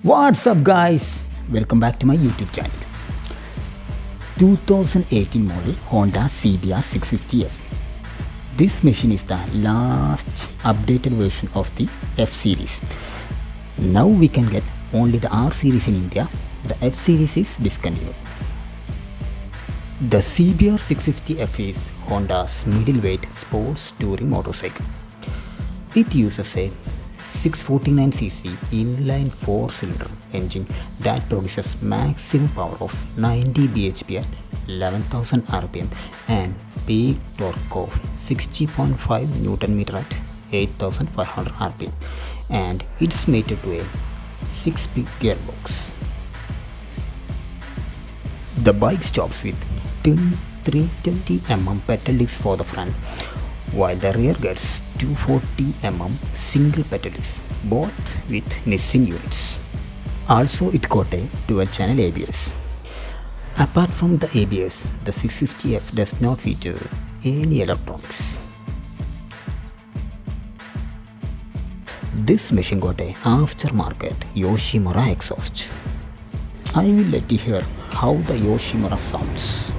What's up guys? Welcome back to my YouTube channel. 2018 model Honda CBR650F. This machine is the last updated version of the F series. Now we can get only the R series in India. The F series is discontinued. The CBR650F is Honda's middleweight sports touring motorcycle. It uses a 649cc inline 4-cylinder engine that produces maximum power of 90 bhp at 11,000 rpm and peak torque of 60.5 Nm at 8,500 rpm, and it's mated to a 6-speed gearbox. The bike stops with 320mm pedal discs for the front, while the rear gets 240mm single pedal disc, both with Nissin units. Also, it got a dual channel ABS. Apart from the ABS, the 650F does not feature any electronics. This machine got a aftermarket Yoshimura exhaust. I will let you hear how the Yoshimura sounds.